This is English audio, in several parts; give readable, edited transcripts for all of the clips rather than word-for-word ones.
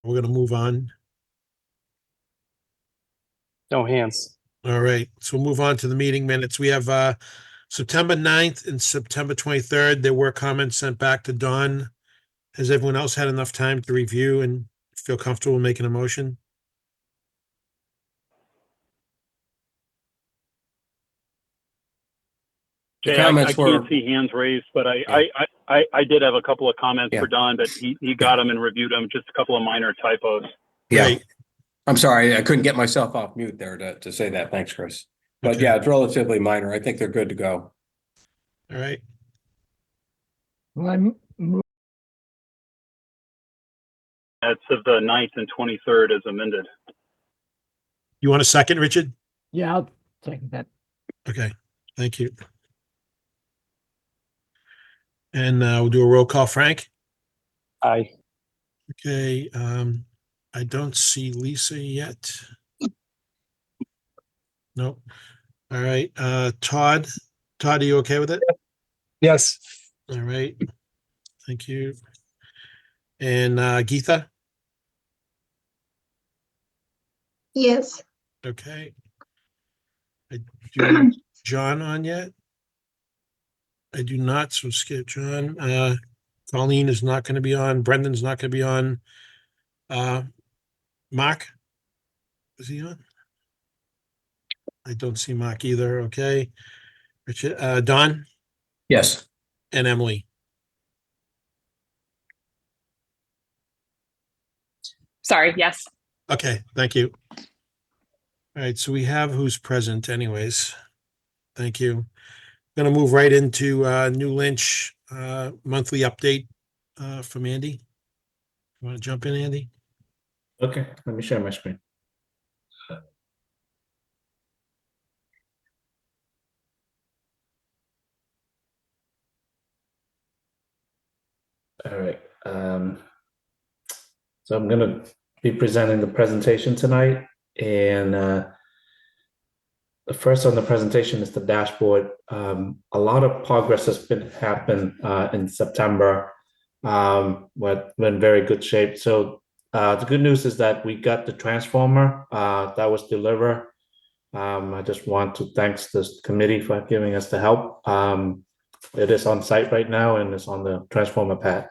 We're going to move on. No hands. All right, so we'll move on to the meeting minutes. We have September 9th and September 23rd. There were comments sent back to Dawn. Has everyone else had enough time to review and feel comfortable making a motion? The Jay, I comments were, can't see hands raised, but I did have a couple of comments for Don, but he got them and reviewed them, just a couple of minor typos. yeah. Right. I'm sorry, I couldn't get myself off mute there to say that. Thanks, Chris. But Okay. yeah, it's relatively minor. I think they're good to go. All right. That's of the 9th and 23rd as amended. You want a second, Richard? Yeah, I'll second that. Okay, thank you. And we'll do a roll call. Frank? Aye. Okay, I don't see Lisa yet. Nope. All right, Todd, are you okay with it? Yes. All right, thank you. And Geetha? Yes. Okay. Do you have John on yet? I do not, so skip John. Colleen is not going to be on. Brendan's not going to be on. Mark? Is he on? I don't see Mark either. Okay. Richard, Don Yes. and Emily. Sorry, yes. Okay, thank you. All right, so we have who's present anyways. Thank you. Going to move right into New Lynch monthly update from Andy. You want to jump in, Andy? Okay, let me share my screen. All right. So I'm going to be presenting the presentation tonight, and the first on the presentation is the dashboard. A lot of progress has been happened in September. We're in very good shape. So the good news is that we got the transformer that was delivered. I just want to thank this committee for giving us the help. It is on site right now and it's on the transformer pad.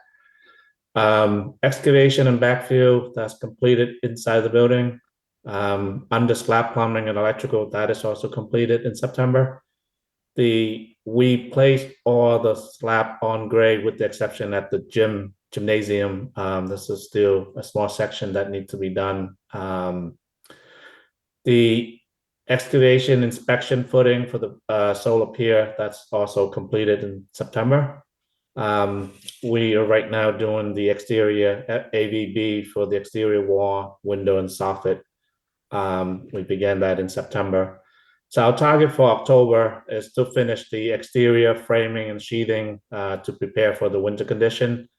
Excavation and backfill, that's completed inside the building. Under slab plumbing and electrical, that is also completed in September. We placed all the slab on grade with the exception at the gymnasium. This is still a small section that needs to be done. The excavation inspection footing for the solar pier, that's also completed in September. We are right now doing the exterior AVB for the exterior wall, window, and soffit. We began that in September. So our target for October is to finish the exterior framing and sheathing to prepare for the winter condition.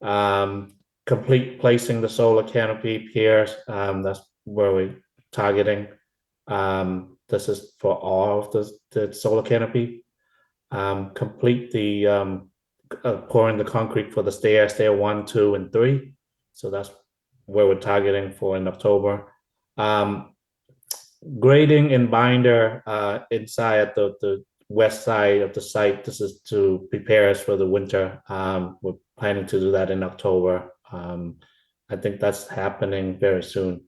Complete placing the solar canopy piers. That's where we're targeting. This is for all of the solar canopy. Complete the pouring the concrete for the stair 1, 2, and 3. So that's where we're targeting for in October. Grading and binder inside the west side of the site. This is to prepare us for the winter. We're planning to do that in October. I think that's happening very soon.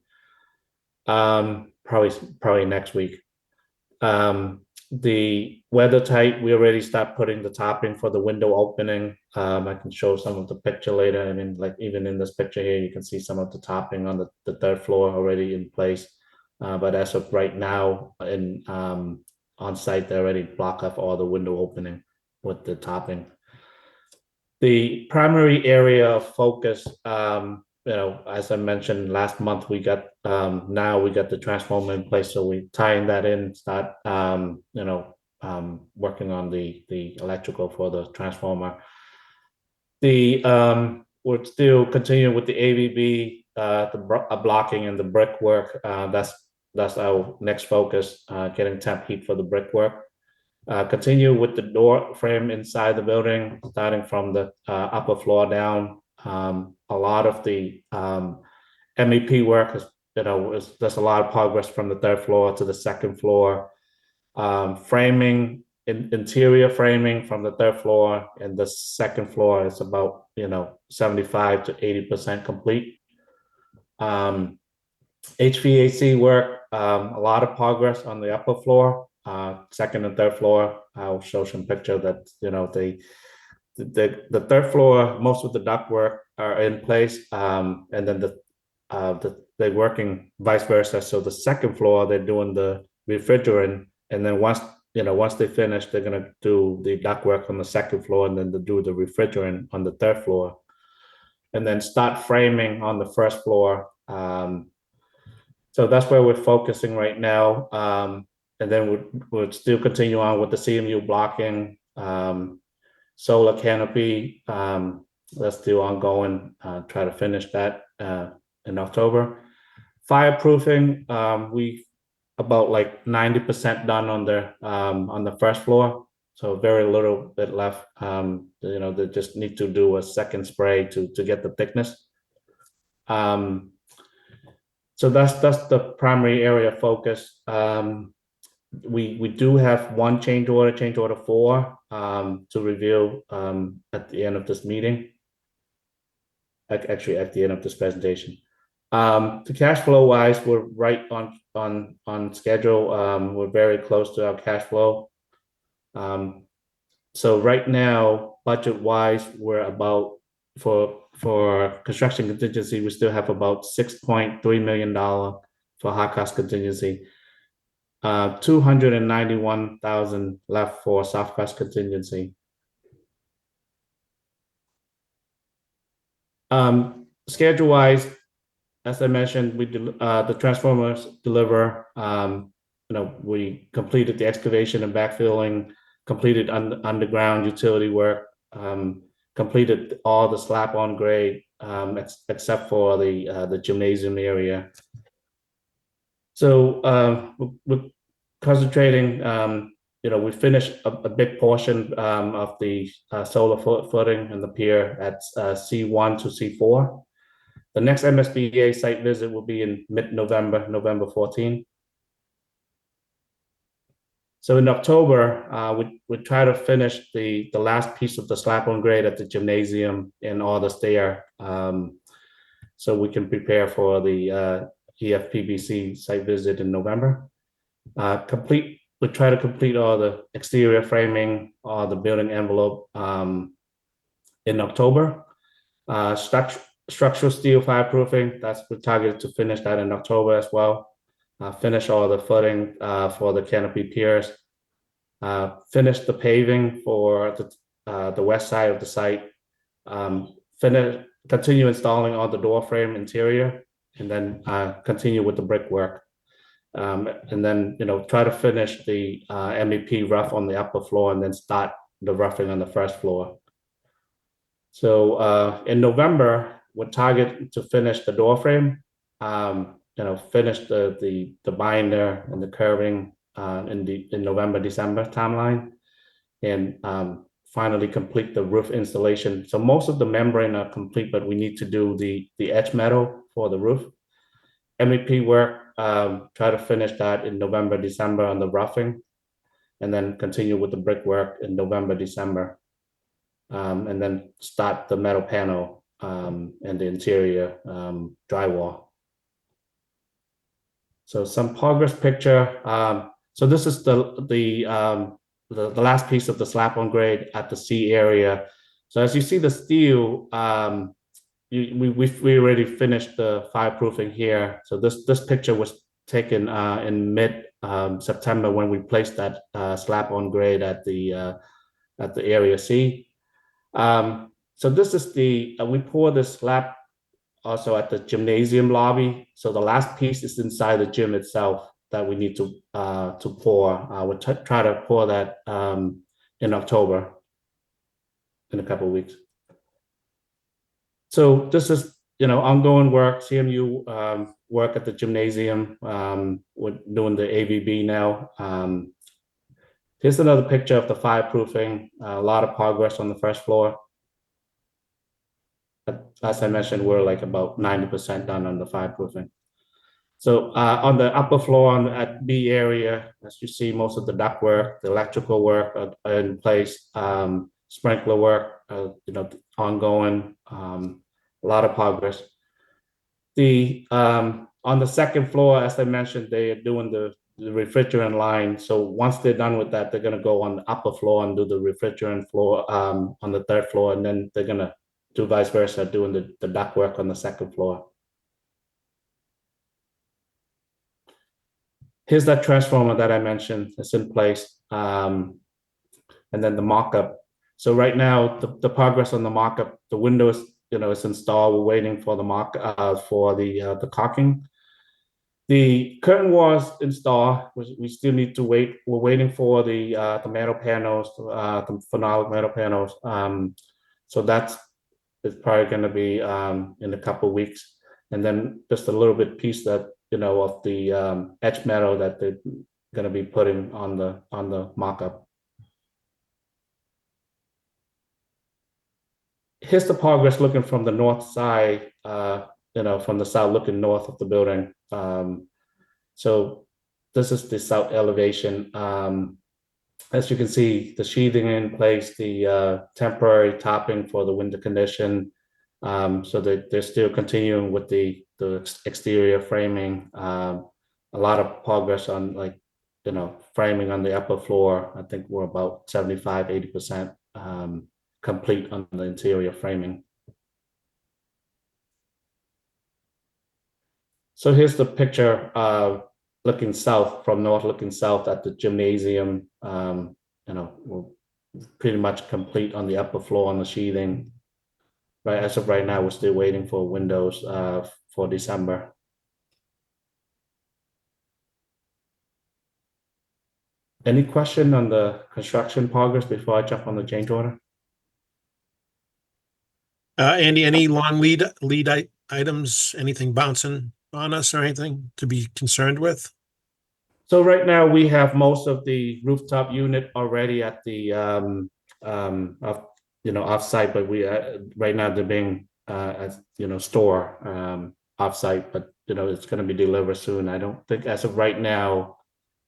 Probably next week. The weather tight, we already start putting the topping for the window opening. I can show some of the picture later. I mean, like even in this picture here, you can see some of the topping on the third floor already in place. But as of right now, on site, they already block off all the window opening with the topping. The primary area of focus, as I mentioned last month, we got now we got the transformer in place, so we tying that in, start working on the electrical for the transformer. We're still continuing with the AVB, the blocking and the brickwork. That's our next focus, getting temp heat for the brickwork. Continue with the door frame inside the building, starting from the upper floor down. A lot of the MEP work is, there's a lot of progress from the third floor to the second floor. Framing, interior framing from the third floor and the second floor is about 75 to 80% complete. HVAC work, a lot of progress on the upper floor, second and third floor. I'll show some picture that the third floor, most of the duct work are in place, and then they're working vice versa. So the second floor, they're doing the refrigerant, and then once they finish, they're gonna do the duct work on the second floor, and then they do the refrigerant on the third floor, and then start framing on the first floor. So that's where we're focusing right now. And then we'll still continue on with the CMU blocking, solar canopy. That's still ongoing. Try to finish that in October. Fireproofing, we about like 90% done on the first floor. So very little bit left. They just need to do a second spray to get the thickness. So that's the primary area of focus. We do have one change order 4, to review at the end of this meeting. Actually, at the end of this presentation. The cash flow wise, we're right on schedule. We're very close to our cash flow. So right now, budget wise, we're about for construction contingency, we still have about $6.3 million for high cost contingency. 291,000 left for soft cost contingency. Schedule wise, as I mentioned, the transformers deliver. We completed the excavation and backfilling, completed underground utility work, completed all the slab on grade, except for the gymnasium area. So we're concentrating. We finished a big portion of the solar footing and the pier at C1 to C4. The next MSBA site visit will be in mid-November, November 14. So in October, we try to finish the last piece of the slab on grade at the gymnasium and all the stair, so we can prepare for the EFPBC site visit in November. We try to complete all the exterior framing, all the building envelope in October. Structural steel fireproofing, we're targeted to finish that in October as well. Finish all the footing for the canopy piers. Finish the paving for the west side of the site. Continue installing all the door frame interior, and then continue with the brickwork. And then try to finish the MEP rough on the upper floor, and then start the roughing on the first floor. So in November, we're targeted to finish the door frame. Finish the binder and the curving in November, December timeline, and finally complete the roof installation. So most of the membrane are complete, but we need to do the edge metal for the roof. MEP work, try to finish that in November, December on the roughing, and then continue with the brickwork in November, December, and then start the metal panel and the interior drywall. So some progress picture. So this is the last piece of the slab on grade at the C area. So as you see the steel, we already finished the fireproofing here. So this picture was taken in mid September when we placed that slab on grade at the area C. So this is we pour the slab also at the gymnasium lobby. So the last piece is inside the gym itself that we need to pour. We'll try to pour that in October, in a couple of weeks. So this is ongoing work, CMU work at the gymnasium. We're doing the AVB now. Here's another picture of the fireproofing. A lot of progress on the first floor. as I mentioned, we're like about 90% done on the fireproofing. So on the upper floor at B area, as you see, most of the duct work, the electrical work are in place, sprinkler work, ongoing, a lot of progress. On the second floor, as I mentioned, they are doing the refrigerant line. So once they're done with that, they're going to go on the upper floor and do the refrigerant floor on the third floor, and then they're going to do vice versa, doing the duct work on the second floor. Here's that transformer that I mentioned. It's in place, and then the mock-up. So right now, the progress on the mock-up, the windows, is installed. We're waiting for the for the caulking. The curtain was installed. We still need to wait. We're waiting for the metal panels, the phenolic metal panels. So that's probably going to be in a couple of weeks, and then just a little bit piece that of the etched metal that they're going to be putting on the mock-up. Here's the progress looking from the north side, from the south looking north of the building. So this is the south elevation. As you can see, the sheathing in place, the temporary topping for the window condition. So they're still continuing with the exterior framing. A lot of progress on framing on the upper floor. I think we're about 75-80% complete on the interior framing. So here's the picture looking south, from north looking south at the gymnasium. We're pretty much complete on the upper floor on the sheathing. Right, as of right now, we're still waiting for windows for December. Any question on the construction progress before I jump on the change order? Andy, any long lead items, anything bouncing on us or anything to be concerned with? So right now we have most of the rooftop unit already at the offsite, but we right now they're being store offsite, but it's going to be delivered soon. I don't think as of right now,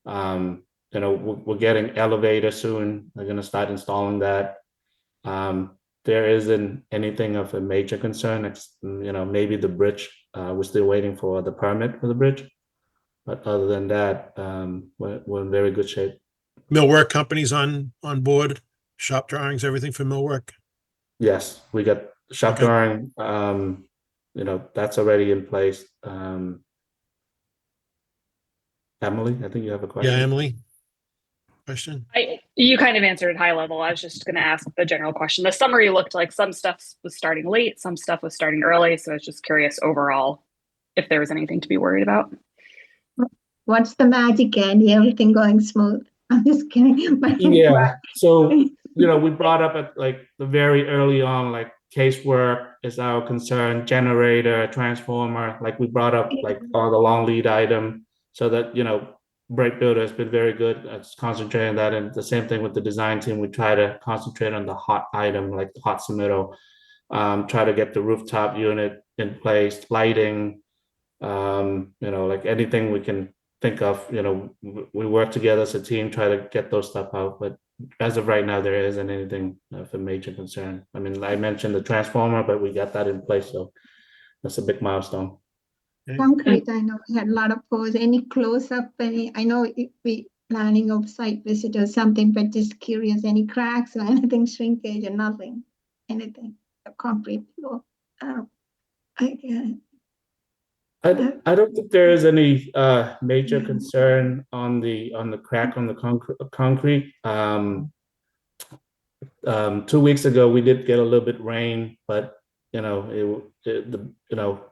we're getting elevator soon. They're going to start installing that. There isn't anything of a major concern. Maybe the bridge. We're still waiting for the permit for the bridge, but other than that, we're in very good shape. Millwork companies on board, shop drawings, everything for millwork. Yes, we got shop Okay. drawing. That's already in place. Emily, I think you have a question. Yeah, Emily. Question? You kind of answered high level. I was just going to ask the general question. The summary looked like some stuff was starting late, some stuff was starting early. So I was just curious overall if there was anything to be worried about. What's the magic, Andy? Everything going smooth? I'm just kidding. Yeah. So, we brought up at the very early on, casework is our concern, generator, transformer, we brought up all the long lead item so that, Break Builder has been very good at concentrating on that. And the same thing with the design team. We try to concentrate on the hot item, like the hot submittal, try to get the rooftop unit in place, lighting, anything we can think of, we work together as a team, try to get those stuff out. But as of right now, there isn't anything of a major concern. I mean, I mentioned the transformer, but we got that in place. So that's a big milestone. Concrete, I know we had a lot of pose. Any close-up, I know we planning of site visit or something, but just curious, any cracks or anything, shrinkage or nothing, anything, a concrete floor. I don't think there is any major concern on the crack on the concrete. 2 weeks ago, we did get a little bit rain, but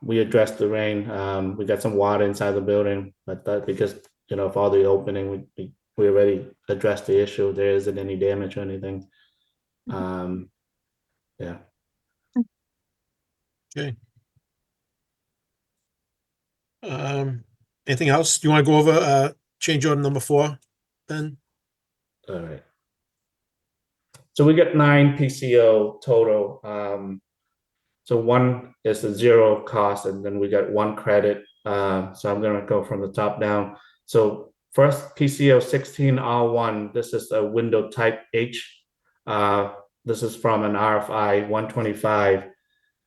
we addressed the rain. We got some water inside the building, but that because of all the opening, we already addressed the issue. There isn't any damage or anything. Yeah. Okay. Anything else? Do you want to go over change order number 4, Ben? All right. So we got 9 PCO total. So one is the zero cost, and then we got one credit. So I'm going to go from the top down. So first, PCO 16R1. This is a window type H. This is from an RFI 125.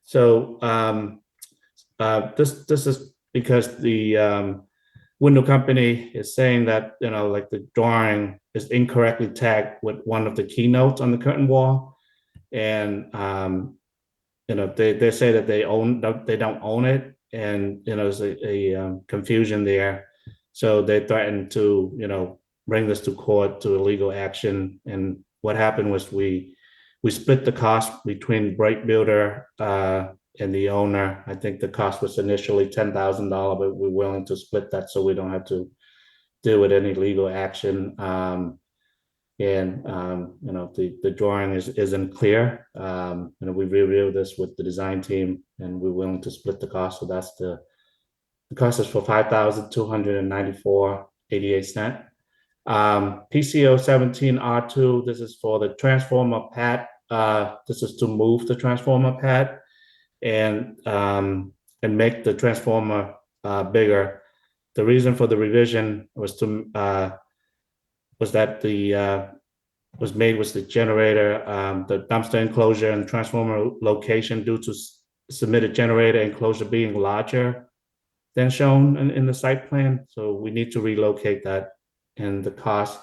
So this is because the window company is saying that, like the drawing is incorrectly tagged with one of the keynotes on the curtain wall, and they say that they don't own it, and there's a confusion there. So they threatened to bring this to court, to a legal action. And what happened was we split the cost between Bright Builder and the owner. I think the cost was initially $10,000, but we're willing to split that so we don't have to deal with any legal action. The drawing isn't clear. We reviewed this with the design team, and we're willing to split the cost. So that's the cost is for $5,294.88. PCO 17R2. This is for the transformer pad. This is to move the transformer pad and make the transformer bigger. The reason for the revision was that the generator, the dumpster enclosure and transformer location due to submitted generator enclosure being larger than shown in the site plan. So we need to relocate that, and the cost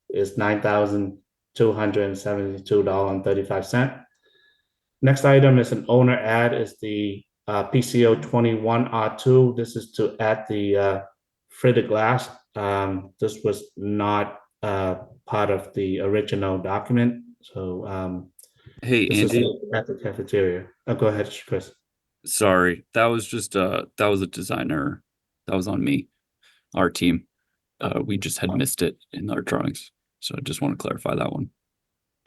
is $9,272.35. Next item is an owner add, is the PCO 21R2. This is to add the fritted glass. This was not part of the original document. So Hey, this Andy. is at the cafeteria. Oh, go ahead, Chris. Sorry, that was just that was a designer. That was on me, our team. We just had missed it in our drawings. So I just want to clarify that one.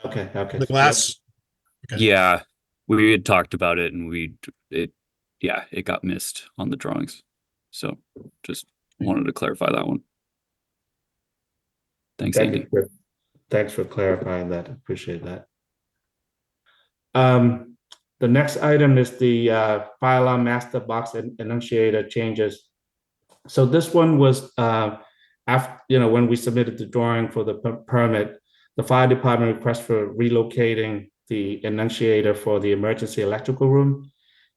Okay. The glass. Okay. Yeah, we had talked about it, and it got missed on the drawings. So just wanted to clarify that one. Thanks, Thank Andy. you. Thanks for clarifying that. Appreciate that. The next item is the fire alarm master box and enunciator changes. So this one was after, when we submitted the drawing for the permit, the fire department request for relocating the enunciator for the emergency electrical room,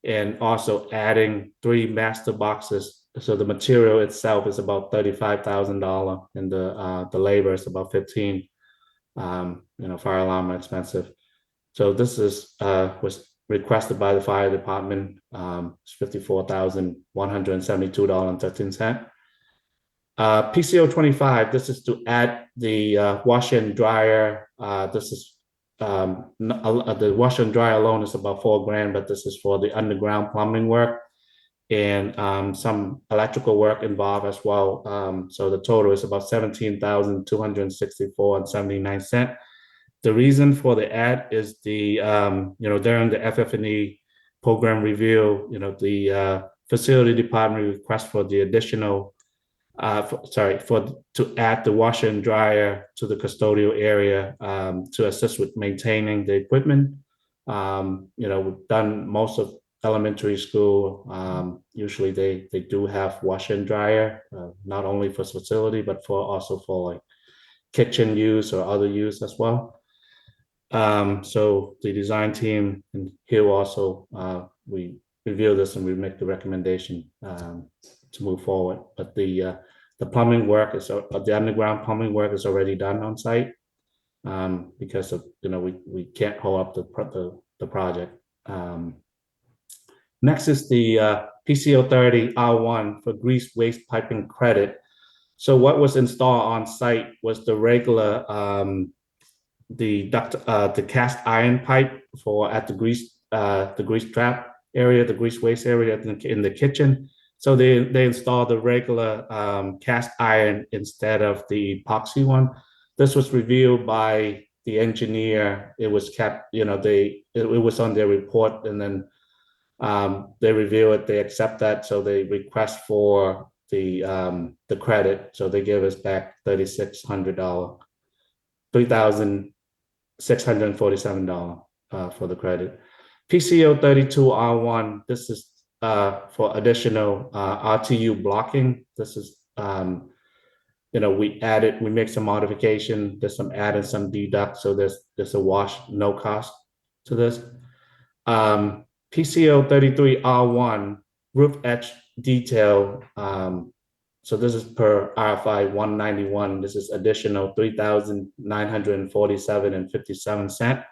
and also adding 3 master boxes. So the material itself is about $35,000, and the labor is about $15,000. Fire alarm are expensive. So this was requested by the fire department. It's $54,172.13. PCO 25. This is to add the washer and dryer. This is the washer and dryer alone is about $4,000, but this is for the underground plumbing work and some electrical work involved as well. So the total is about $17,264.79. The reason for the add is the during the FF&E program review, the facility department request for the additional to add the washer and dryer to the custodial area to assist with maintaining the equipment. We've done most of elementary school. Usually they do have washer and dryer, not only for facility, but also for like kitchen use or other use as well. So the design team, and here also we review this and we make the recommendation to move forward. But the plumbing work is the underground plumbing work is already done on site because of we can't hold up the project. Next is the PCO 30 R1 for grease waste piping credit. So what was installed on site was the regular the cast iron pipe for at the grease trap area, the grease waste area in the kitchen. So they installed the regular cast iron instead of the epoxy one. This was reviewed by the engineer. It was kept, it was on their report, and then they review it, they accept that, so they request for the credit. So they give us back $3,600, $3,647 for the credit. PCO 32R1, this is for additional RTU blocking. This is, we make some modification, there's some add and some deduct, so there's a wash, no cost to this. PCO 33R1, roof edge detail. So this is per RFI 191. This is additional $3,947.57.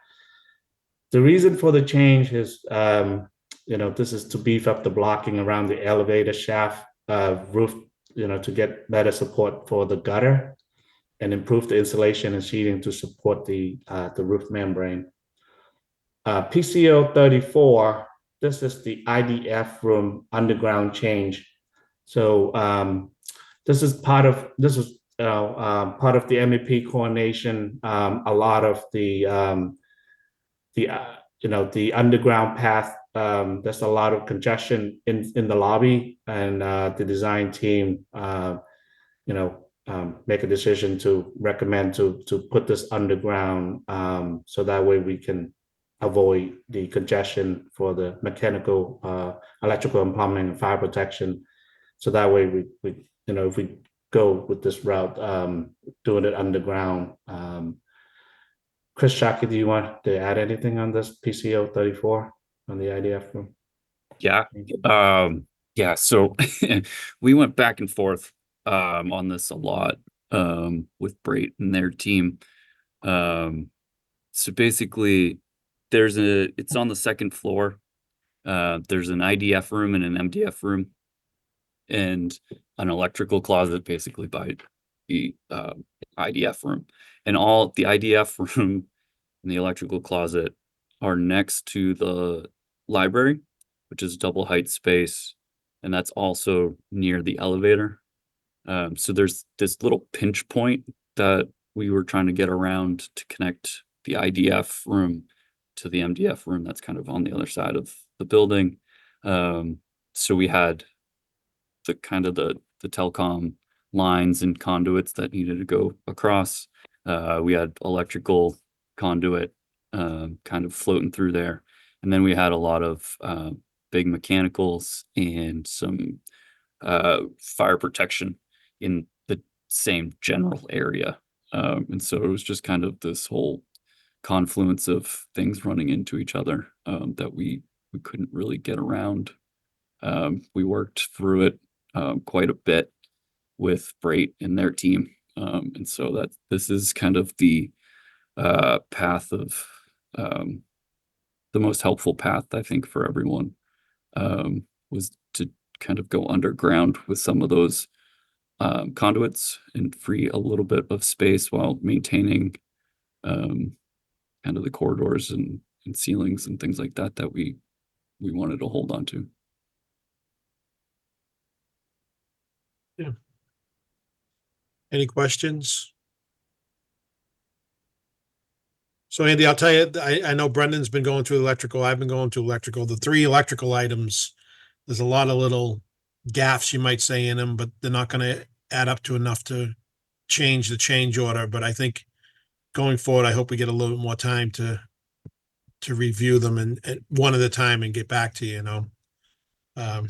The reason for the change is, this is to beef up the blocking around the elevator shaft roof, to get better support for the gutter and improve the insulation and sheathing to support the roof membrane. PCO 34, this is the IDF room underground change. So this is part of the MEP coordination. A lot of the underground path. There's a lot of congestion in the lobby, and the design team, make a decision to recommend to put this underground, so that way we can avoid the congestion for the mechanical, electrical and plumbing and fire protection. So that way we if we go with this route, doing it underground. Chris Shockey, do you want to add anything on this PCO 34 on the IDF room? Yeah. Yeah. So we went back and forth on this a lot with Brait and their team. So basically it's on the second floor. There's an IDF room and an MDF room and an electrical closet basically by the IDF room. And all the IDF room and the electrical closet are next to the library, which is double height space. And that's also near the elevator. So there's this little pinch point that we were trying to get around to connect the IDF room to the MDF room that's kind of on the other side of the building. So we had the telecom lines and conduits that needed to go across. We had electrical conduit kind of floating through there. And then we had a lot of big mechanicals and some fire protection in the same general area. And so it was just kind of this whole confluence of things running into each other that we couldn't really get around. We worked through it quite a bit with Brait and their team. And so this is kind of the path of the most helpful path, I think, for everyone, was to kind of go underground with some of those conduits and free a little bit of space while maintaining kind of the corridors and ceilings and things like that we wanted to hold on to. Yeah. Any questions? So Andy, I'll tell you, I know Brendan's been going through electrical. I've been going through electrical. The 3 electrical items, there's a lot of little gaffes, you might say, in them, but they're not going to add up to enough to change the change order. But I think going forward, I hope we get a little bit more time to review them and one at a time and get back to you, but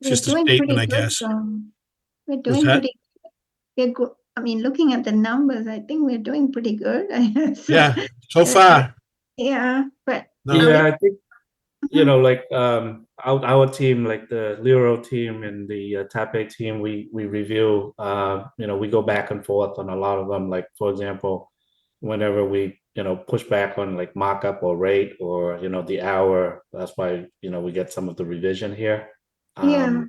it's just a statement, I guess. We're What's doing that? pretty we're good. I mean, looking at the numbers, I think we're doing pretty good. So, Yeah, so far. yeah, but No. Yeah, I think, our team, like the Lero team and the Tape team, we review, we go back and forth on a lot of them. Like, for example, whenever we, push back on like markup or rate or, the hour, that's why, we get some of the revision here. yeah.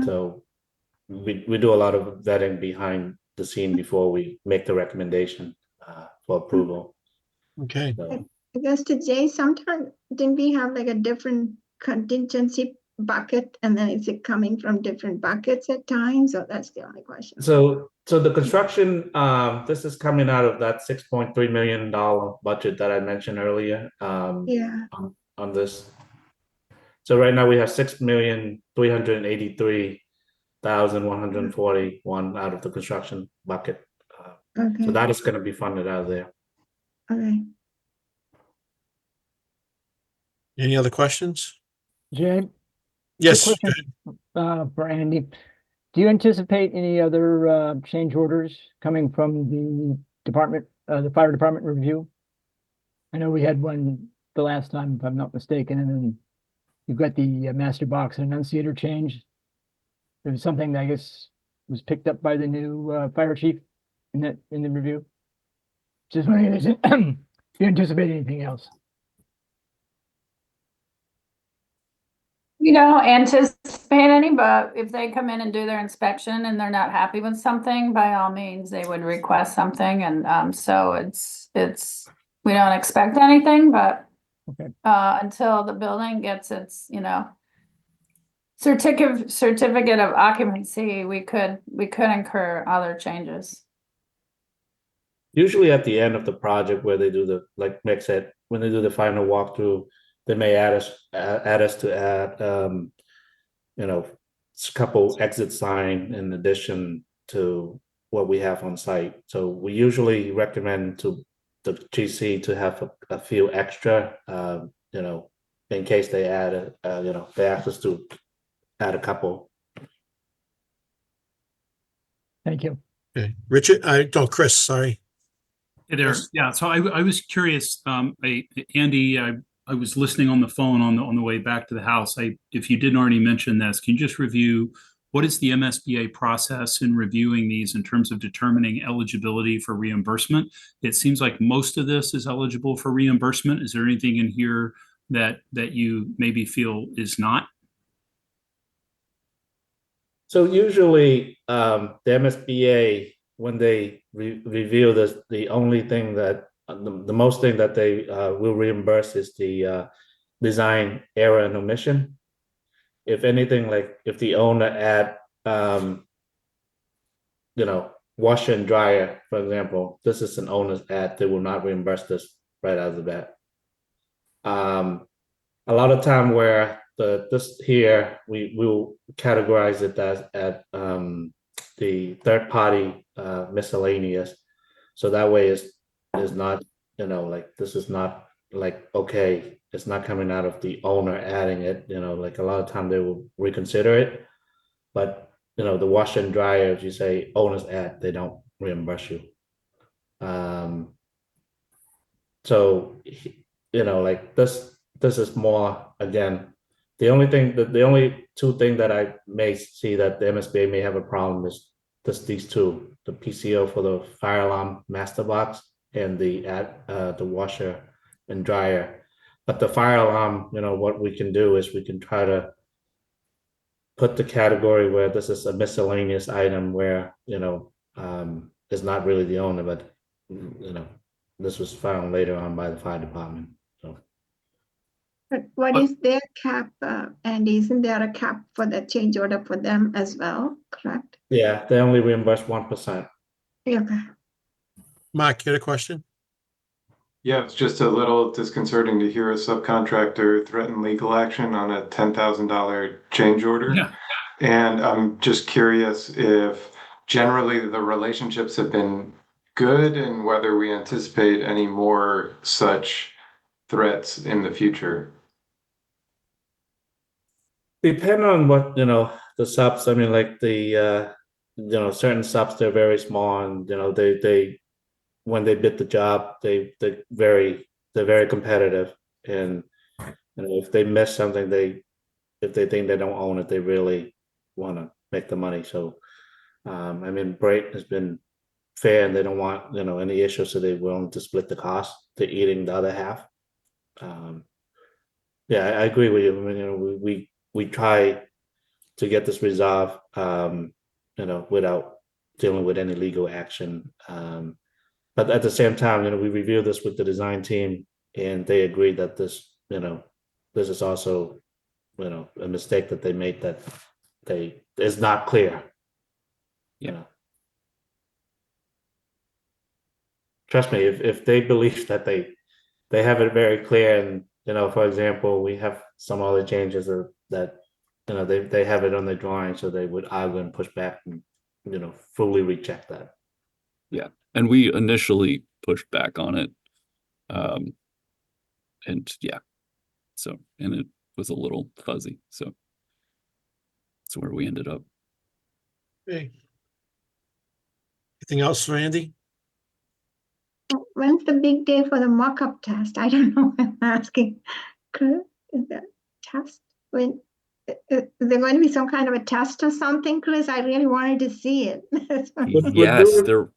So we do a lot of vetting behind the scene before we make the recommendation for approval. Okay. So, I guess to Jay, sometimes didn't we have like a different contingency bucket, and then is it coming from different buckets at times? So that's the only question. So the construction, this is coming out of that $6.3 million budget that I mentioned earlier. Yeah. On this. So right now we have $6,383,141 out of the construction bucket. Okay. So that is going to be funded out of there. Okay. Any other questions? Jay, Yes, quick question for Andy. Do you anticipate any other change orders coming from the department, the fire department review? I know we had one the last time, if I'm not mistaken, and then you've got the master box and enunciator change. There was something that I guess was picked up by the new fire chief in the review. Just wondering if you anticipate anything else. We don't anticipate any, but if they come in and do their inspection and they're not happy with something, by all means, they would request something. And so we don't expect anything, but Okay. until the building gets its, certificate of occupancy, we could incur other changes. Usually at the end of the project where they do the, like Mick said, when they do the final walkthrough, they may add us to add, a couple exit sign in addition to what we have on site. So we usually recommend to the GC to have a few extra, in case they add, they ask us to add a couple. Thank you. okay. Richard, Chris, sorry. Hey there. Yes. Yeah, so I was curious, Andy, I was listening on the phone on the way back to the house. If you didn't already mention this, can you just review what is the MSBA process in reviewing these in terms of determining eligibility for reimbursement? It seems like most of this is eligible for reimbursement. Is there anything in here that you maybe feel is not? So usually the MSBA, when they review this, the only thing that the most thing that they will reimburse is the design error and omission. If anything, like if the owner add, washer and dryer, for example, this is an owner's ad, they will not reimburse this right out of the bat. A lot of time where this here, we will categorize it as at the third party miscellaneous. So that way is not, like this is not like, okay, it's not coming out of the owner adding it, like a lot of time they will reconsider it. But, the washer and dryer, if you say owner's ad, they don't reimburse you. So, like this is more, again, the only two things that I may see that the MSBA may have a problem is these two, the PCO for the fire alarm master box and the washer and dryer. But the fire alarm, what we can do is we can try to put the category where this is a miscellaneous item where, is not really the owner, but, this was found later on by the fire department. So. But what is their cap, and isn't there a cap for the change order for them as well, correct? Yeah, they only reimburse 1%. Okay. Mark, you had a question? Yeah, it's just a little disconcerting to hear a subcontractor threaten legal action on a $10,000 change order. Yeah. And I'm just curious if generally the relationships have been good and whether we anticipate any more such threats in the future. Depend on what, the subs, I mean, like the, certain subs, they're very small and, they when they bid the job, they're very competitive. And, if they miss something, if they think they don't own it, they really want to make the money. So, I mean, Bright has been fair and they don't want, any issues. So they're willing to split the cost. They're eating the other half. Yeah, I agree with you. I mean, we try to get this resolved, without dealing with any legal action. But at the same time, we review this with the design team and they agree that this, this is also, a mistake that they made that is not clear. Yeah. Trust me, if they believe that they have it very clear and, for example, we have some other changes that they have it on the drawing, so they would argue and push back and, fully reject that. Yeah. And we initially pushed back on it And yeah, so, and it was a little fuzzy, so that's where we ended up. Okay. Anything else for Andy? When's the big day for the mock-up test? I don't know. I'm asking. Chris, is that test when? Is there going to be some kind of a test or something, Chris? I really wanted to see it. Yes, there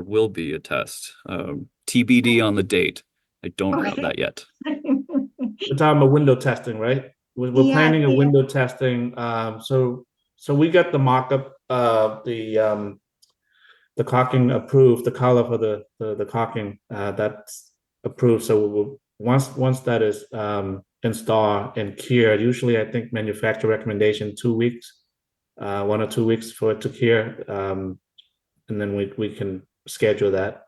will be a test. TBD on the date. I don't have Okay. that yet. We're talking about window testing, right? We're Yeah, planning a yeah. window testing. So we got the mock-up, the caulking approved, the color for the caulking that's approved. So once that is installed and cured, usually I think manufacturer recommendation 2 weeks, 1 or 2 weeks for it to cure, and then we can schedule that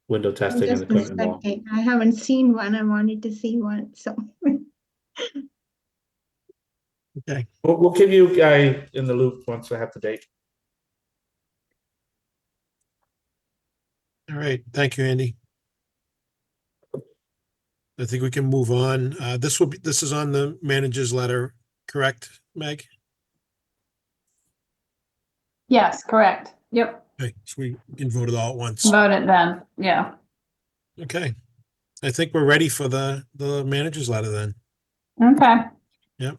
window I testing in just the Clinton missed that Mall. date. I haven't seen one. I wanted to see one. So Okay. We'll keep you guys in the loop once I have the date. All right. Thank you, Andy. I think we can move on. This is on the manager's letter, correct, Meg? Yes, correct. Yep. Okay, so we can vote it all at once. Vote it then. Yeah. Okay. I think we're ready for the manager's letter then. Okay. Yep.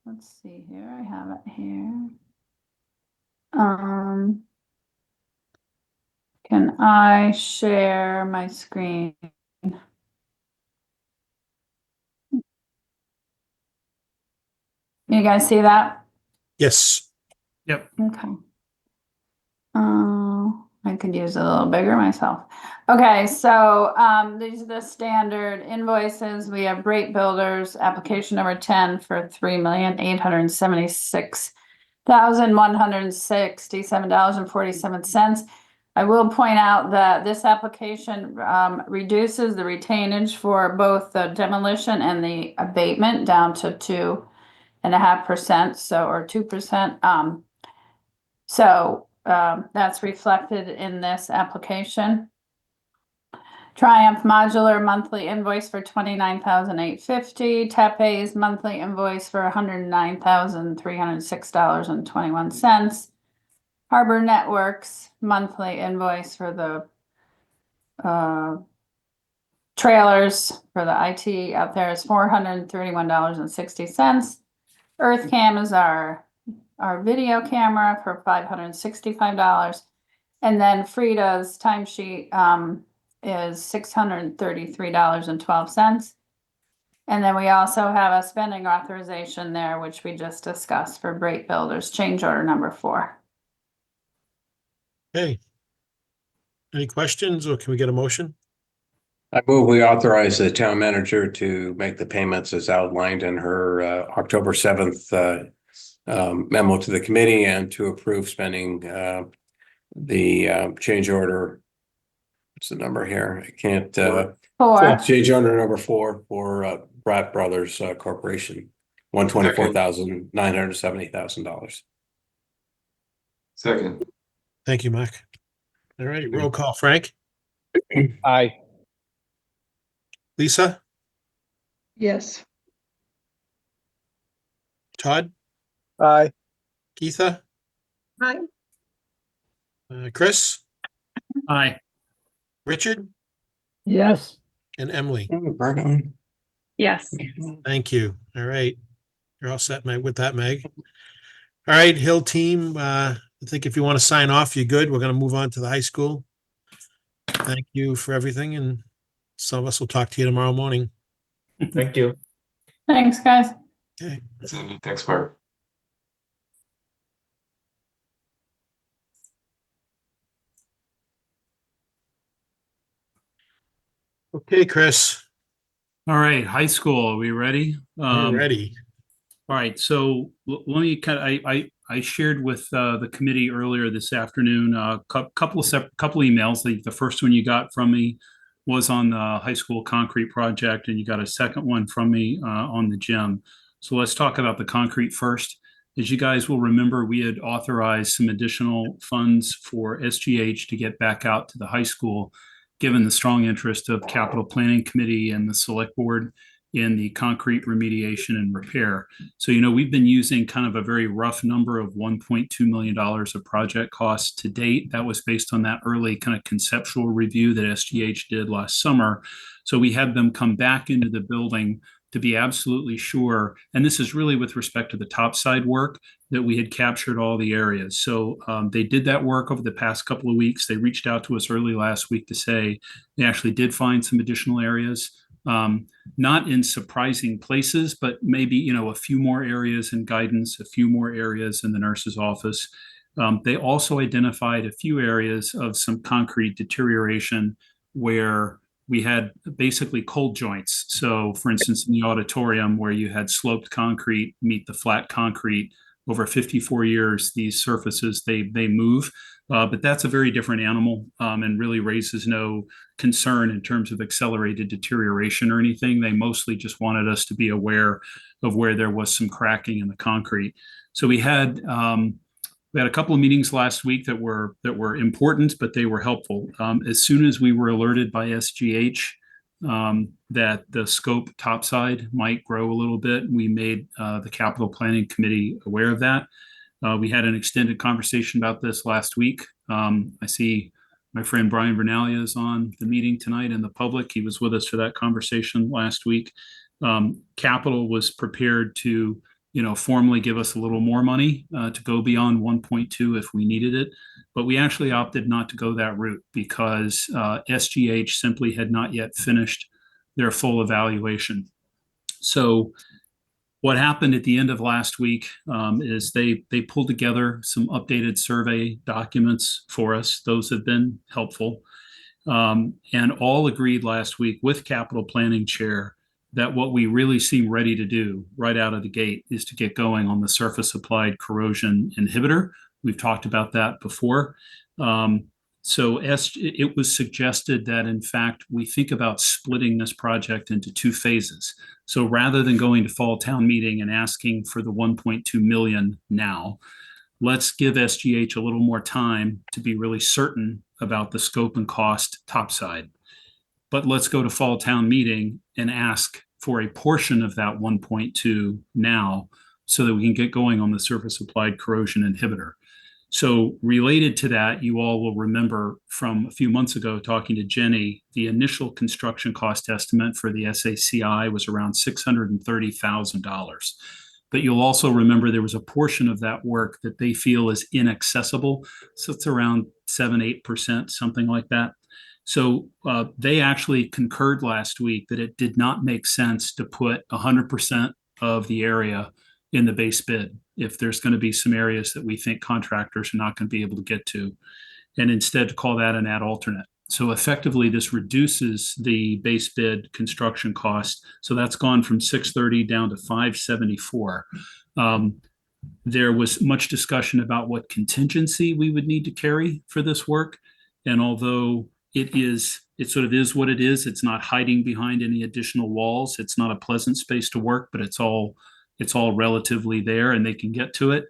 Let's see here. I have it here. Can I share my screen? You guys see that? Yes. Yep. Okay. I could use it a little bigger myself. Okay, so these are the standard invoices. We have Rate Builders, application number 10 for $3,876,167.47. I will point out that this application reduces the retainage for both the demolition and the abatement down to 2.5%, or 2%. So that's reflected in this application. Triumph Modular monthly invoice for $29,850. Tepe's monthly invoice for $109,306.21. Harbor Networks monthly invoice for the trailers for the IT out there is $431.60. EarthCam is our video camera for $565. And then Frida's timesheet is $633.12. And then we also have a spending authorization there, which we just discussed for Rate Builders, change order number 4. Okay. Any questions or can we get a motion? I move we authorize the town manager to make the payments as outlined in her October 7th memo to the committee and to approve spending the change order. What's the number here? I can't. 4. Change order number 4 for Brat Brothers Corporation, $124,970,000. Second. Thank you, Mark. All right, roll call. Frank? Aye. Lisa? yes. Todd? Aye. Geetha? Hi. Chris? Aye. Richard? Yes. And Emily? Yes. Thank you. All right. You're all set, Meg, with that, Meg. All right, Hill team, I think if you want to sign off, you're good. We're going to move on to the high school. Thank you for everything, and some of us will talk to you tomorrow morning. Thank you. Thanks, guys. Okay. Thanks, Mark. Okay, Chris, All right, high school, are we ready? we're ready. All right, so let me I shared with the committee earlier this afternoon a couple emails. The first one you got from me was on the high school concrete project, and you got a second one from me on the gym. So let's talk about the concrete first. As you guys will remember, we had authorized some additional funds for SGH to get back out to the high school, given the strong interest of Capital Planning Committee and the Select Board in the concrete remediation and repair. So, we've been using kind of a very rough number of $1.2 million of project costs to date. That was based on that early kind of conceptual review that SGH did last summer. So we had them come back into the building to be absolutely sure, and this is really with respect to the topside work, that we had captured all the areas. So they did that work over the past couple of weeks. They reached out to us early last week to say they actually did find some additional areas. Not in surprising places, but maybe, a few more areas in guidance, a few more areas in the nurse's office. They also identified a few areas of some concrete deterioration where we had basically cold joints. So for instance, in the auditorium where you had sloped concrete meet the flat concrete, over 54 years, these surfaces, they move. But that's a very different animal and really raises no concern in terms of accelerated deterioration or anything. They mostly just wanted us to be aware of where there was some cracking in the concrete. So we had a couple of meetings last week that were important, but they were helpful. As soon as we were alerted by SGH that the scope topside might grow a little bit, we made the Capital Planning Committee aware of that. We had an extended conversation about this last week. I see my friend Brian Vernalia is on the meeting tonight in the public. He was with us for that conversation last week. Capital was prepared to formally give us a little more money to go beyond 1.2 if we needed it. But we actually opted not to go that route because SGH simply had not yet finished their full evaluation. So what happened at the end of last week is they pulled together some updated survey documents for us. Those have been helpful. And all agreed last week with Capital Planning Chair that what we really seem ready to do right out of the gate is to get going on the surface applied corrosion inhibitor. We've talked about that before. So it was suggested that, in fact, we think about splitting this project into two phases. So rather than going to fall town meeting and asking for the 1.2 million now, let's give SGH a little more time to be really certain about the scope and cost topside. But let's go to fall town meeting and ask for a portion of that 1.2 now so that we can get going on the surface applied corrosion inhibitor. So related to that, you all will remember from a few months ago talking to Jenny, the initial construction cost estimate for the SACI was around $630,000. But you'll also remember there was a portion of that work that they feel is inaccessible. So it's around 7-8%, something like that. So they actually concurred last week that it did not make sense to put 100% of the area in the base bid if there's going to be some areas that we think contractors are not going to be able to get to, and instead to call that an ad alternate. So effectively, this reduces the base bid construction cost. So that's gone from 630 down to 574. There was much discussion about what contingency we would need to carry for this work, and although it sort of is what it is. It's not hiding behind any additional walls. It's not a pleasant space to work, but it's all relatively there and they can get to it.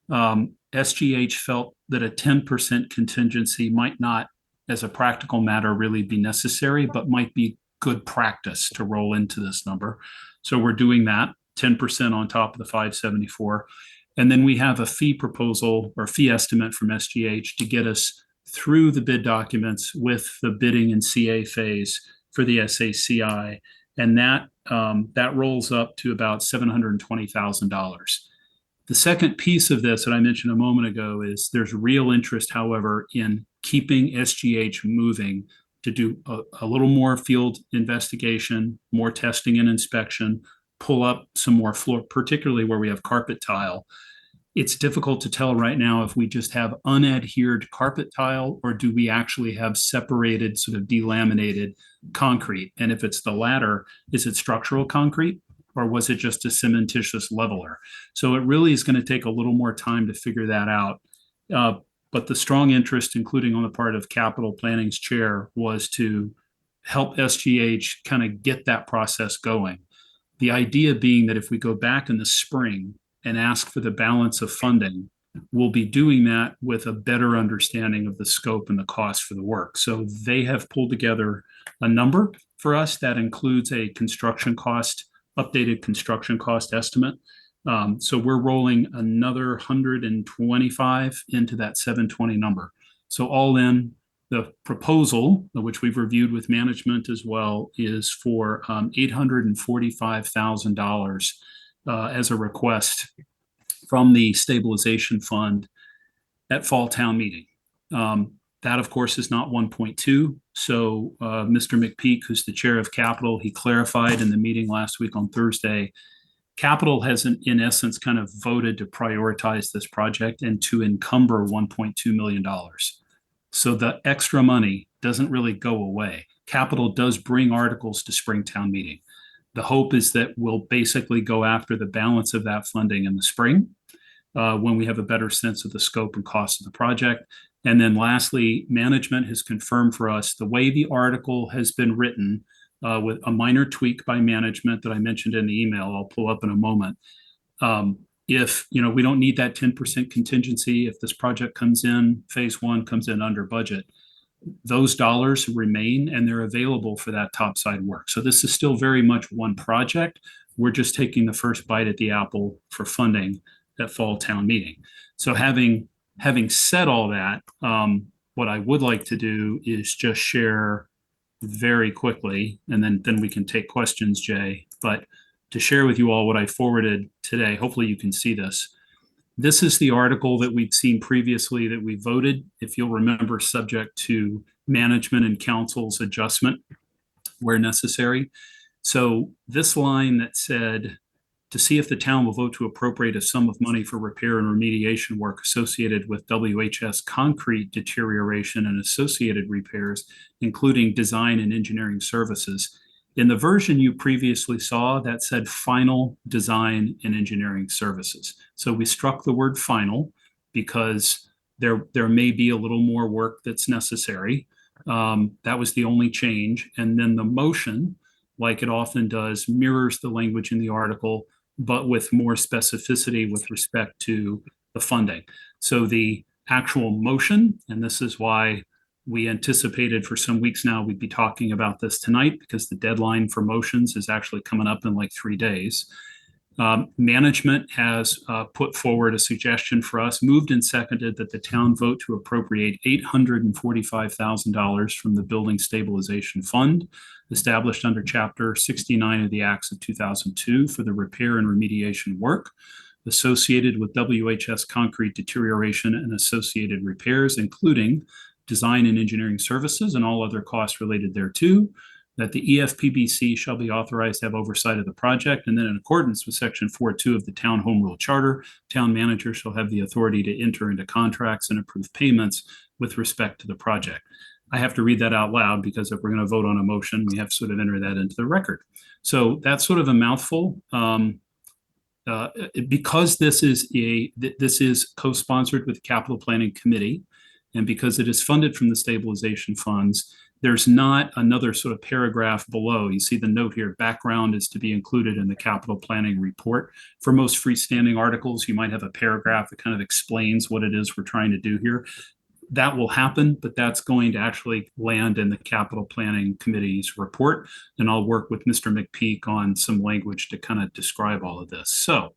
SGH felt that a 10% contingency might not, as a practical matter, really be necessary, but might be good practice to roll into this number. So we're doing that, 10% on top of the 574. And then we have a fee proposal or fee estimate from SGH to get us through the bid documents with the bidding and CA phase for the SACI. And that rolls up to about $720,000. The second piece of this that I mentioned a moment ago is there's real interest, however, in keeping SGH moving to do a little more field investigation, more testing and inspection, pull up some more floor, particularly where we have carpet tile. It's difficult to tell right now if we just have unadhered carpet tile or do we actually have separated sort of delaminated concrete. And if it's the latter, is it structural concrete or was it just a cementitious leveler? So it really is going to take a little more time to figure that out. But the strong interest, including on the part of Capital Planning's chair, was to help SGH kind of get that process going. The idea being that if we go back in the spring and ask for the balance of funding, we'll be doing that with a better understanding of the scope and the cost for the work. So they have pulled together a number for us that includes a updated construction cost estimate. So we're rolling another 125 into that 720 number. So all in, the proposal, which we've reviewed with management as well, is for $845,000 as a request from the stabilization fund at fall town meeting. That, of course, is not 1.2. So Mr. McPeak, who's the chair of Capital, he clarified in the meeting last week on Thursday, Capital has, in essence, kind of voted to prioritize this project and to encumber $1.2 million. So the extra money doesn't really go away. Capital does bring articles to Springtown meeting. The hope is that we'll basically go after the balance of that funding in the spring when we have a better sense of the scope and cost of the project. And then lastly, management has confirmed for us the way the article has been written with a minor tweak by management that I mentioned in the email, I'll pull up in a moment. If we don't need that 10% contingency, if this project comes in, phase one comes in under budget, those dollars remain and they're available for that topside work. So this is still very much one project. We're just taking the first bite at the apple for funding at fall town meeting. So having said all that, what I would like to do is just share very quickly, and then we can take questions, Jay, but to share with you all what I forwarded today. Hopefully you can see this. This is the article that we've seen previously that we voted, if you'll remember, subject to management and council's adjustment where necessary. So this line that said, to see if the town will vote to appropriate a sum of money for repair and remediation work associated with WHS concrete deterioration and associated repairs, including design and engineering services. In the version you previously saw, that said final design and engineering services. So we struck the word final because there may be a little more work that's necessary. That was the only change. And then the motion, like it often does, mirrors the language in the article, but with more specificity with respect to the funding. So the actual motion, and this is why we anticipated for some weeks now we'd be talking about this tonight, because the deadline for motions is actually coming up in like 3 days. Management has put forward a suggestion for us, moved and seconded, that the town vote to appropriate $845,000 from the Building Stabilization Fund, established under Chapter 69 of the Acts of 2002 for the repair and remediation work associated with WHS concrete deterioration and associated repairs, including design and engineering services and all other costs related thereto, that the EFPBC shall be authorized to have oversight of the project, and then in accordance with Section 4.2 of the Town Home Rule Charter, town manager shall have the authority to enter into contracts and approve payments with respect to the project. I have to read that out loud because if we're going to vote on a motion, we have to sort of enter that into the record. So that's sort of a mouthful. Because this is co-sponsored with the Capital Planning Committee, and because it is funded from the stabilization funds, there's not another sort of paragraph below. You see the note here, background is to be included in the capital planning report. For most freestanding articles, you might have a paragraph that kind of explains what it is we're trying to do here. That will happen, but that's going to actually land in the Capital Planning Committee's report. And I'll work with Mr. McPeak on some language to kind of describe all of this. So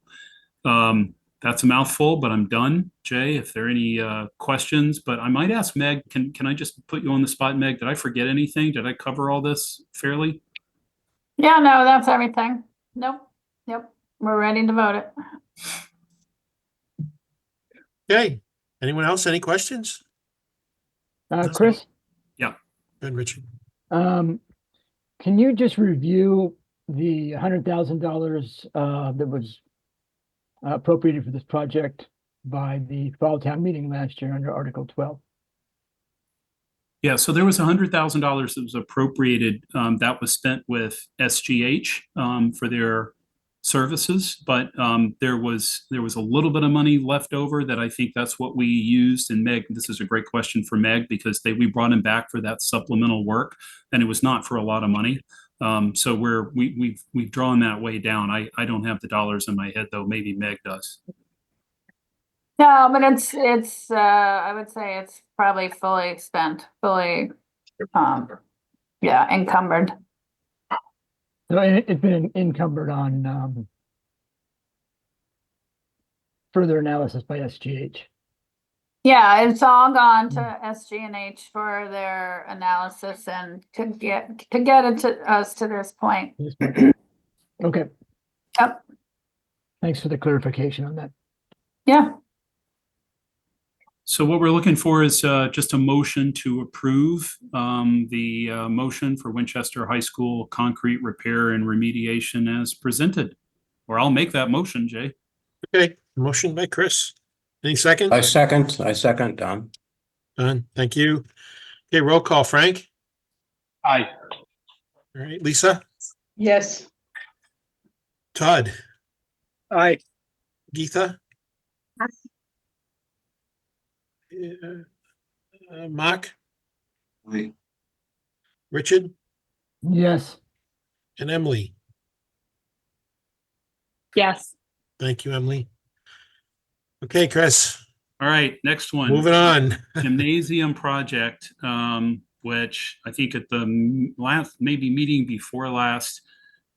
that's a mouthful, but I'm done. Jay, if there are any questions, but I might ask Meg, can I just put you on the spot, Meg? Did I forget anything? Did I cover all this fairly? Yeah, no, that's everything. Nope. Yep. We're ready to vote it. Okay. Anyone else? Any questions? Chris? Yeah. Good, Richard. Can you just review the $100,000 that was appropriated for this project by the fall town meeting last year under Article 12? Yeah, so there was $100,000 that was appropriated that was spent with SGH for their services, but there was a little bit of money left over that I think that's what we used. And Meg, this is a great question for Meg because we brought him back for that supplemental work, and it was not for a lot of money. So we've drawn that way down. I don't have the dollars in my head though. Maybe Meg does. No, but it's I would say it's probably fully spent, fully yeah, encumbered. So it's been encumbered on further analysis by SGH. Yeah, it's all gone to SG&H for their analysis and to get it to us to this point. Okay, Yep. thanks for the clarification on that. Yeah. So what we're looking for is just a motion to approve the motion for Winchester High School concrete repair and remediation as presented. Or I'll make that motion, Jay. Okay, motion by Chris. Any second? I second, Don. Done. Thank you. Okay, roll call, Frank. Aye. All right, Lisa, Yes. Todd, Aye. Geetha, Mark, Aye. Richard, Yes, and Emily. Yes. Thank you, Emily. Okay, Chris, All right, next one. moving on. Gymnasium project, which I think at the last, maybe meeting before last,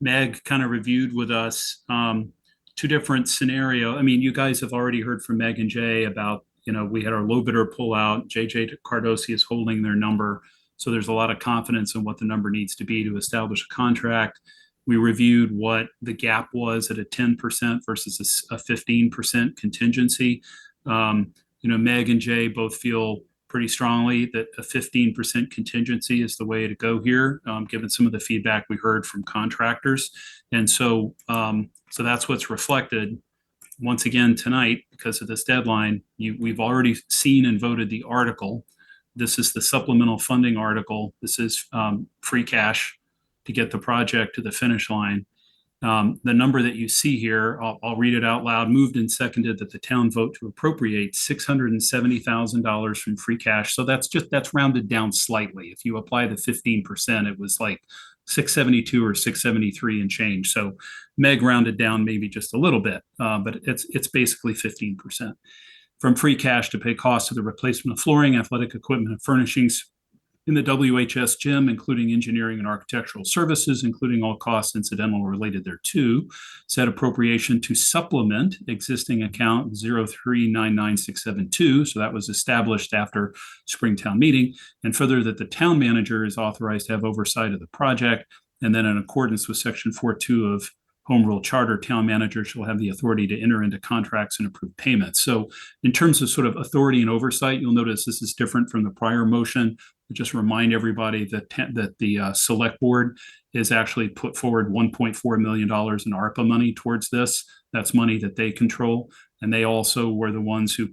Meg kind of reviewed with us two different scenario. I mean, you guys have already heard from Meg and Jay about, we had our low bidder pull out. JJ Cardosi is holding their number. So there's a lot of confidence in what the number needs to be to establish a contract. We reviewed what the gap was at a 10% versus a 15% contingency. Meg and Jay both feel pretty strongly that a 15% contingency is the way to go here, given some of the feedback we heard from contractors. And so that's what's reflected once again tonight because of this deadline. We've already seen and voted the article. This is the supplemental funding article. This is free cash to get the project to the finish line. The number that you see here, I'll read it out loud. Moved and seconded that the town vote to appropriate $670,000 from free cash. So that's rounded down slightly. If you apply the 15%, it was like 672 or 673 and change. So Meg rounded down maybe just a little bit, but it's basically 15%. From free cash to pay costs of the replacement of flooring, athletic equipment, and furnishings in the WHS gym, including engineering and architectural services, including all costs incidental or related thereto, said appropriation to supplement existing account 0399672. So that was established after Springtown meeting. And further, that the town manager is authorized to have oversight of the project. And then in accordance with section 4.2 of Home Rule Charter, town manager shall have the authority to enter into contracts and approve payments. So in terms of sort of authority and oversight, you'll notice this is different from the prior motion. Just remind everybody that the select board has actually put forward $1.4 million in ARPA money towards this. That's money that they control. And they also were the ones who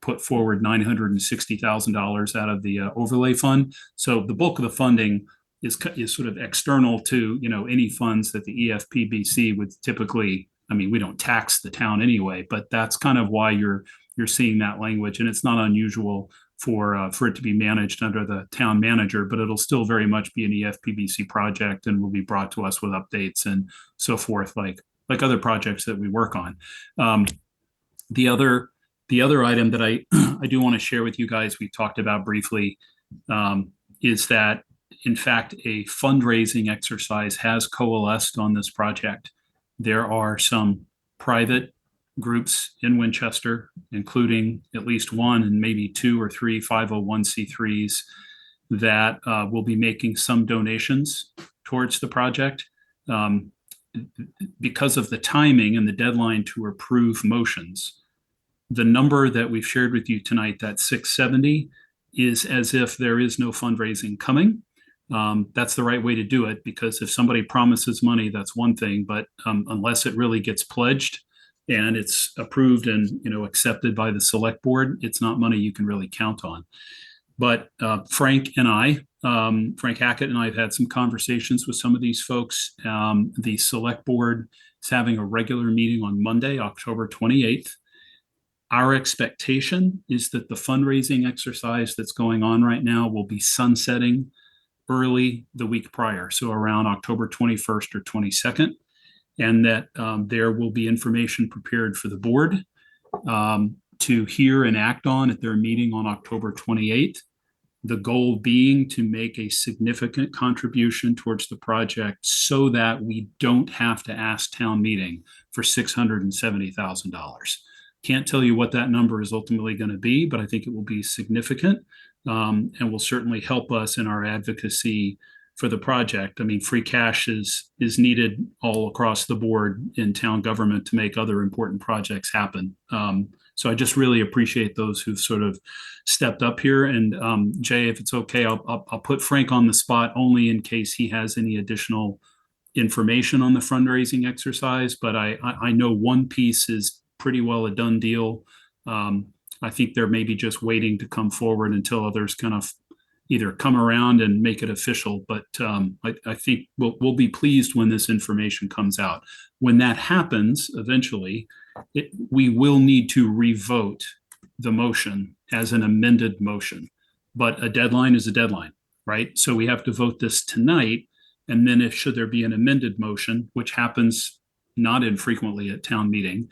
put forward $960,000 out of the overlay fund. So the bulk of the funding is sort of external to, any funds that the EFPBC would typically, we don't tax the town anyway, but that's kind of why you're seeing that language. And it's not unusual for it to be managed under the town manager, but it'll still very much be an EFPBC project and will be brought to us with updates and so forth, like other projects that we work on. The other item that I do want to share with you guys, we talked about briefly, is that in fact, a fundraising exercise has coalesced on this project. There are some private groups in Winchester, including at least one and maybe 2 or 3 501c3s that will be making some donations towards the project. Because of the timing and the deadline to approve motions, the number that we've shared with you tonight, that 670, is as if there is no fundraising coming. That's the right way to do it, because if somebody promises money, that's one thing, but unless it really gets pledged and it's approved and accepted by the select board, it's not money you can really count on. But Frank Hackett and I have had some conversations with some of these folks. The select board is having a regular meeting on Monday, October 28th. Our expectation is that the fundraising exercise that's going on right now will be sunsetting early the week prior, so around October 21st or 22nd, and that there will be information prepared for the board to hear and act on at their meeting on October 28th. The goal being to make a significant contribution towards the project so that we don't have to ask town meeting for $670,000. Can't tell you what that number is ultimately going to be, but I think it will be significant and will certainly help us in our advocacy for the project. I mean, free cash is needed all across the board in town government to make other important projects happen. So I just really appreciate those who've sort of stepped up here. And Jay, if it's okay, I'll put Frank on the spot only in case he has any additional information on the fundraising exercise. But I know one piece is pretty well a done deal. I think they're maybe just waiting to come forward until others kind of either come around and make it official. But I think we'll be pleased when this information comes out. When that happens, eventually, we will need to revote the motion as an amended motion. But a deadline is a deadline, right? So we have to vote this tonight. And then should there be an amended motion, which happens not infrequently at town meeting,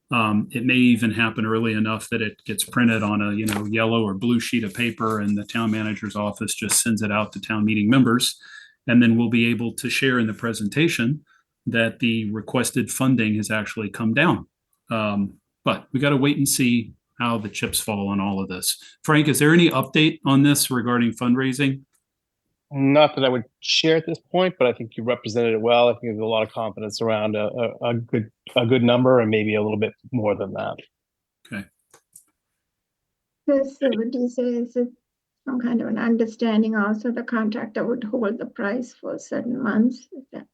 it may even happen early enough that it gets printed on a yellow or blue sheet of paper, and the town manager's office just sends it out to town meeting members. And then we'll be able to share in the presentation that the requested funding has actually come down. But we got to wait and see how the chips fall on all of this. Frank, is there any update on this regarding fundraising? Not that I would share at this point, but I think you represented it well. I think there's a lot of confidence around a good number and maybe a little bit more than that. Okay. Yes, so would you say is it some kind of an understanding also the contractor would hold the price for certain months? Is that,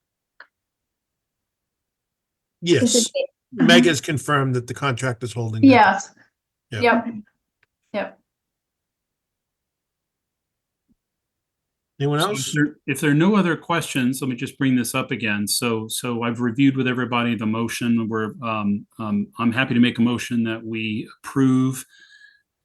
Yes. is it, Meg has confirmed that the contract is holding. that. Yes. Yeah. Yep. Yep. Anyone So else? if there are no other questions, let me just bring this up again. So I've reviewed with everybody the motion. I'm happy to make a motion that we approve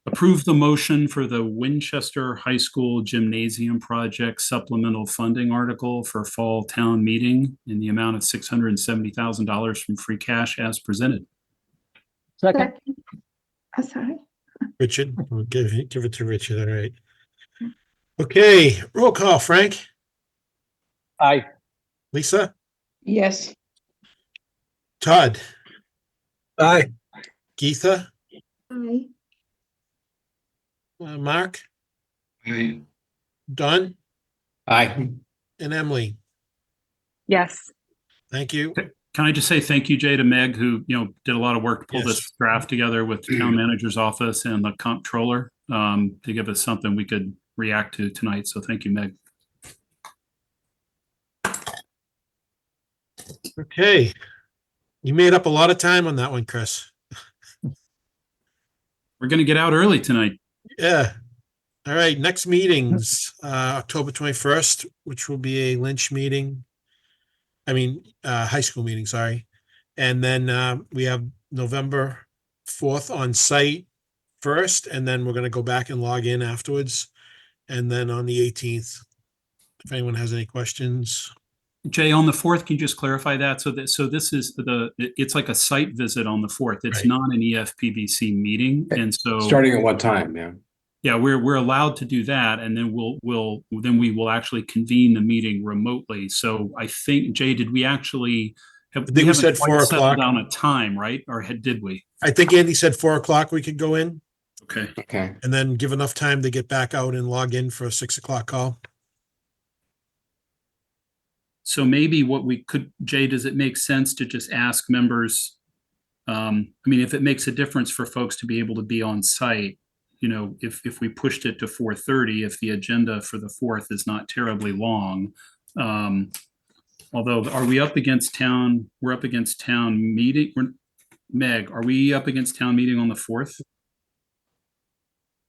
the motion for the Winchester High School Gymnasium Project supplemental funding article for fall town meeting in the amount of $670,000 from free cash as presented. Second, sorry. Richard, we'll give it to Richard. All right. Okay, roll call. Frank, Aye. Lisa, Yes. Todd, Aye. Geetha, Aye. Mark, Aye. Don, Aye. and Emily. Yes. Thank you. Can I just say thank you, Jay, to Meg, who did a lot of work to pull Yes. this draft together with the town manager's office and the comptroller to give us something we could react to tonight. So thank you, Meg. Okay. You made up a lot of time on that one, Chris. We're going to get out early tonight. Yeah. All right. Next meetings, October 21st, which will be a Lynch meeting. High school meeting, sorry. And then we have November 4th on site first, and then we're going to go back and log in afterwards. And then on the 18th, if anyone has any questions. Jay, on the 4th, can you just clarify that? So this is it's like a site visit on the 4th. It's Right. not an EFPBC meeting. And so Starting at what time? Yeah. we're allowed to do that. And then we will actually convene the meeting remotely. So I think, Jay, did we actually have, I think we said 4 o'clock. down a time, right? Or did we? I think Andy said 4 o'clock we could go in Okay. Okay. and then give enough time to get back out and log in for a 6 o'clock call. So maybe what we could, Jay, does it make sense to just ask members? If it makes a difference for folks to be able to be on site, if we pushed it to 4:30, if the agenda for the 4th is not terribly long. Although, are we up against town? We're up against town meeting. Meg, are we up against town meeting on the 4th?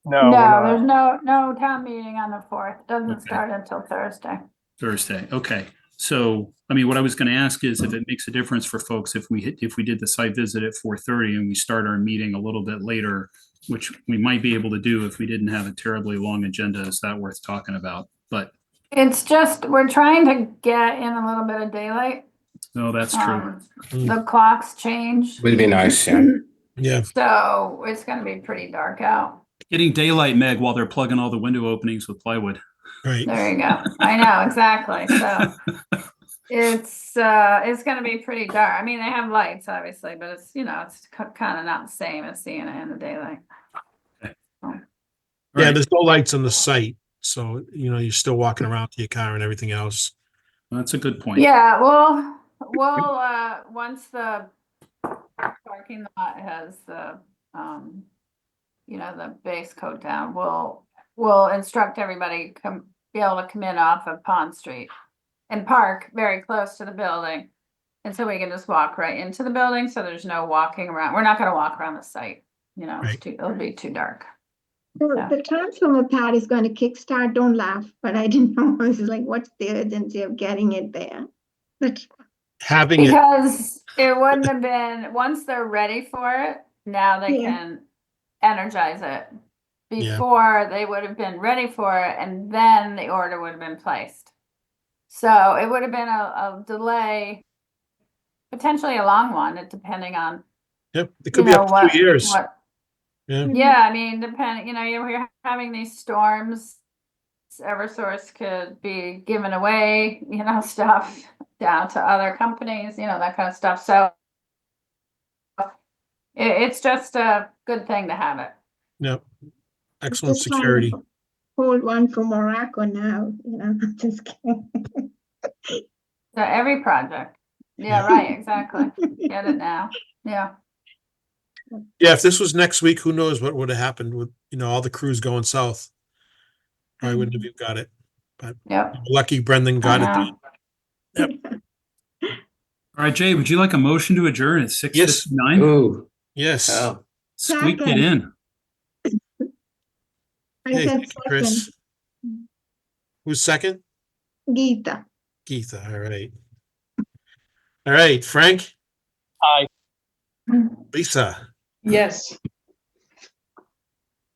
No, we're No, not. there's no town meeting on the 4th. Doesn't Okay. start until Thursday. Thursday. Okay. So, what I was going to ask is if it makes a difference for folks if we did the site visit at 4:30 and we start our meeting a little bit later, which we might be able to do if we didn't have a terribly long agenda. Is that worth talking about? But It's just, we're trying to get in a little bit of daylight. No, that's true. The clocks change. Would be nice, yeah. Yeah. So it's gonna be pretty dark out. Getting daylight, Meg, while they're plugging all the window openings with plywood. Right. There you go. I know, exactly. So it's gonna be pretty dark. I mean, they have lights, obviously, but it's, it's kind of not the same as seeing it in the daylight. Yeah, Right. there's no lights on the site, so you're still walking around to your car and everything else. That's a good point. Yeah, we'll once the parking lot has the the base coat down, we'll instruct everybody be able to come in off of Pond Street and park very close to the building. And so we can just walk right into the building, so there's no walking around. We're not gonna walk around the site, Right. it'll be too dark. So Yeah. the transformer pad is going to kickstart. Don't laugh, but I didn't know. It's like, what's the urgency of getting it there? But Having it, Because it wouldn't have been, once they're ready for it, now they Yeah. can energize it. Yeah. Before, they would have been ready for it, and then the order would have been placed. So it would have been a delay, potentially a long one, depending on, yep, it could be up to 2 years. Yeah. Yeah, I mean, depending, you're having these storms, Eversource could be giving away, stuff down to other companies, that kind of stuff. So it's just a good thing to have it. Yep. Excellent just trying security. to hold one for Morocco now, just kidding. So every project. Yeah, right, exactly. Get it now. Yeah. Yeah, if this was next week, who knows what would have happened with, all the crews going south. Probably wouldn't have even got it. But Yep. lucky Brendan got it done. Yep. All right, Jay, would you like a motion to adjourn at 6:59? Ooh, Yes. oh, Squeak it in. I Hey, said thank you, Chris. Who's second? Geeta. Geetha. All right. All right, Frank, Aye. Lisa, Yes.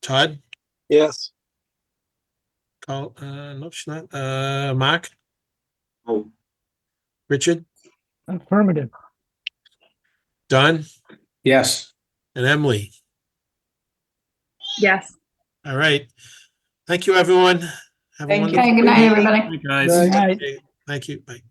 Todd, Yes. no, she's not. Mark, Oh, Richard, Affirmative. Don, yes. and Emily. Yes. All right. Thank you, everyone. Have a Thank you. wonderful Hey, good night, Good everybody. Hi, guys. Good night. day. Thank you. Bye.